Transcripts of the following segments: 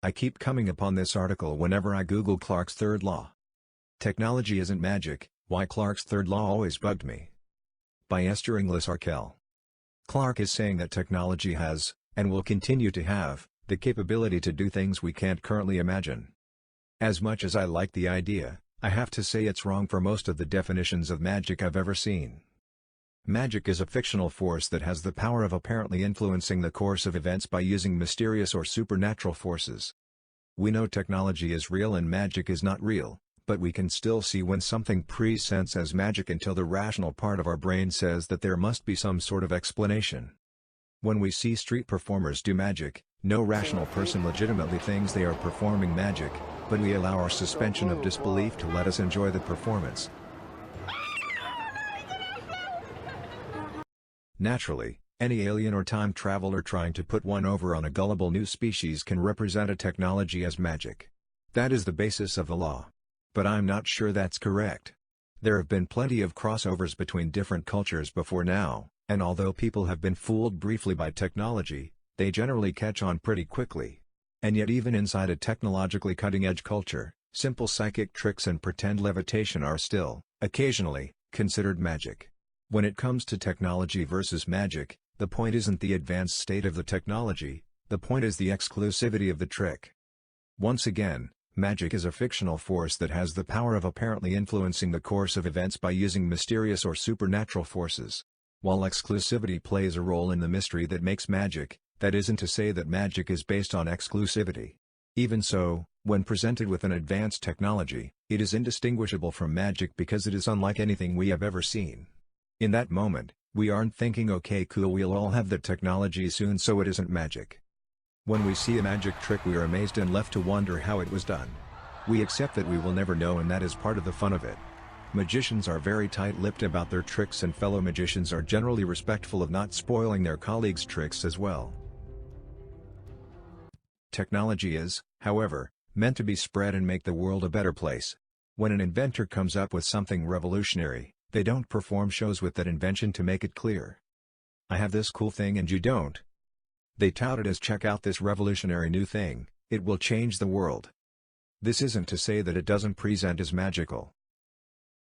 I keep coming upon this article whenever I Google Clarke's third law. Technology isn't magic, why Clarke's third law always bugged me. By Esther Inglis Arkell. Clarke is saying that technology has, and will continue to have, the capability to do things we can't currently imagine. As much as I like the idea, I have to say it's wrong for most of the definitions of magic I've ever seen. Magic is a fictional force that has the power of apparently influencing the course of events by using mysterious or supernatural forces. We know technology is real and magic is not real, but we can still see when something presents as magic until the rational part of our brain says that there must be some sort of explanation. When we see street performers do magic, no rational person legitimately thinks they are performing magic, but we allow our suspension of disbelief to let us enjoy the performance. Naturally, any alien or time traveler trying to put one over on a gullible new species can represent a technology as magic. That is the basis of the law. But I'm not sure that's correct. There have been plenty of crossovers between different cultures before now, and although people have been fooled briefly by technology, they generally catch on pretty quickly. And yet even inside a technologically cutting-edge culture, simple psychic tricks and pretend levitation are still, occasionally, considered magic. When it comes to technology versus magic, the point isn't the advanced state of the technology, the point is the exclusivity of the trick. Once again, magic is a fictional force that has the power of apparently influencing the course of events by using mysterious or supernatural forces. While exclusivity plays a role in the mystery that makes magic, that isn't to say that magic is based on exclusivity. Even so, when presented with an advanced technology, it is indistinguishable from magic because it is unlike anything we have ever seen. In that moment, we aren't thinking okay cool we'll all have that technology soon so it isn't magic. When we see a magic trick we are amazed and left to wonder how it was done. We accept that we will never know and that is part of the fun of it. Magicians are very tight-lipped about their tricks and fellow magicians are generally respectful of not spoiling their colleagues' tricks as well. Technology is, however, meant to be spread and make the world a better place. When an inventor comes up with something revolutionary, they don't perform shows with that invention to make it clear. I have this cool thing and you don't. They tout it as check out this revolutionary new thing, it will change the world. This isn't to say that it doesn't present as magical.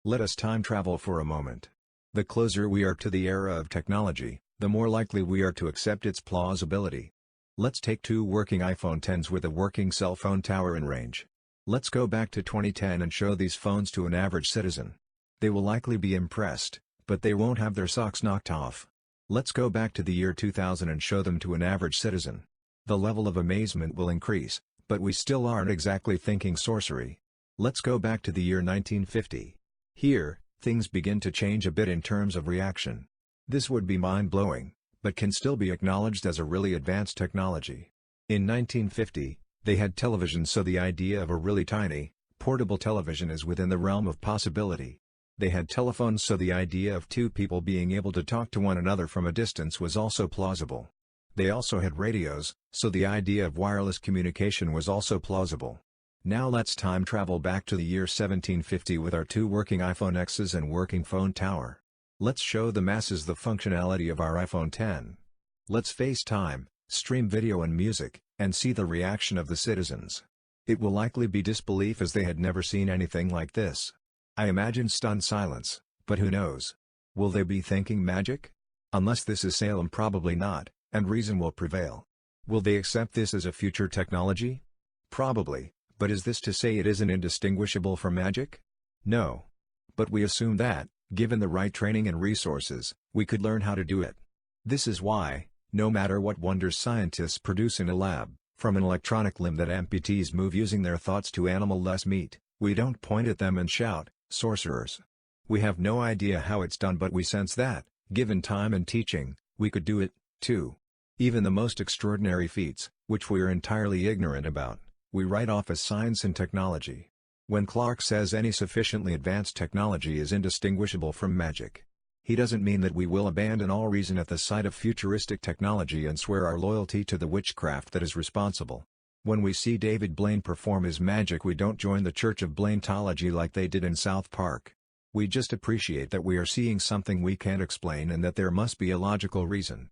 Let us time travel for a moment. The closer we are to the era of technology, the more likely we are to accept its plausibility. Let's take two working iPhone Xs with a working cell phone tower in range. Let's go back to 2010 and show these phones to an average citizen. They will likely be impressed, but they won't have their socks knocked off. Let's go back to the year 2000 and show them to an average citizen. The level of amazement will increase, but we still aren't exactly thinking sorcery. Let's go back to the year 1950. Here, things begin to change a bit in terms of reaction. This would be mind-blowing, but can still be acknowledged as a really advanced technology. In 1950, they had television so the idea of a really tiny, portable television is within the realm of possibility. They had telephones so the idea of two people being able to talk to one another from a distance was also plausible. They also had radios, so the idea of wireless communication was also plausible. Now let's time travel back to the year 1750 with our two working iPhone Xs and working phone tower. Let's show the masses the functionality of our iPhone X. Let's FaceTime, stream video and music, and see the reaction of the citizens. It will likely be disbelief as they had never seen anything like this. I imagine stunned silence, but who knows? Will they be thinking magic? Unless this is Salem, probably not, and reason will prevail. Will they accept this as a future technology? Probably, but is this to say it isn't indistinguishable from magic? No. But we assume that, given the right training and resources, we could learn how to do it. This is why, no matter what wonders scientists produce in a lab, from an electronic limb that amputees move using their thoughts to animal-less meat, we don't point at them and shout, sorcerers. We have no idea how it's done but we sense that, given time and teaching, we could do it, too. Even the most extraordinary feats, which we are entirely ignorant about, we write off as science and technology. When Clarke says any sufficiently advanced technology is indistinguishable from magic, he doesn't mean that we will abandon all reason at the sight of futuristic technology and swear our loyalty to the witchcraft that is responsible. When we see David Blaine perform his magic we don't join the Church of Blaintology like they did in South Park. We just appreciate that we are seeing something we can't explain and that there must be a logical reason.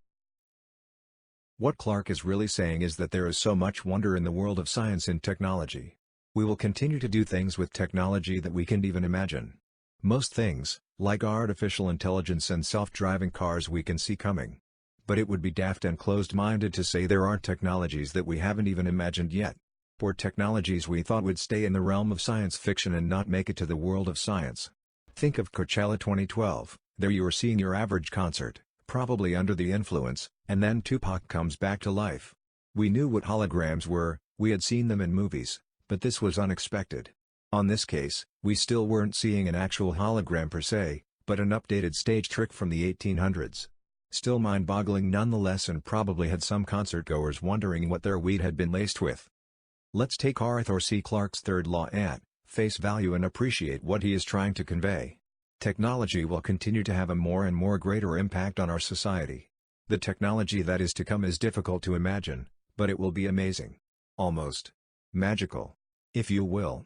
What Clarke is really saying is that there is so much wonder in the world of science and technology. We will continue to do things with technology that we can't even imagine. Most things, like artificial intelligence and self-driving cars, we can see coming. But it would be daft and closed-minded to say there aren't technologies that we haven't even imagined yet. Or technologies we thought would stay in the realm of science fiction and not make it to the world of science. Think of Coachella 2012, there you were seeing your average concert, probably under the influence, and then Tupac comes back to life. We knew what holograms were, we had seen them in movies, but this was unexpected. On this case, we still weren't seeing an actual hologram per se, but an updated stage trick from the 1800s. Still mind-boggling nonetheless, and probably had some concertgoers wondering what their weed had been laced with. Let's take Arthur C. Clarke's third law at face value and appreciate what he is trying to convey. Technology will continue to have a more and more greater impact on our society. The technology that is to come is difficult to imagine, but it will be amazing. Almost magical, if you will.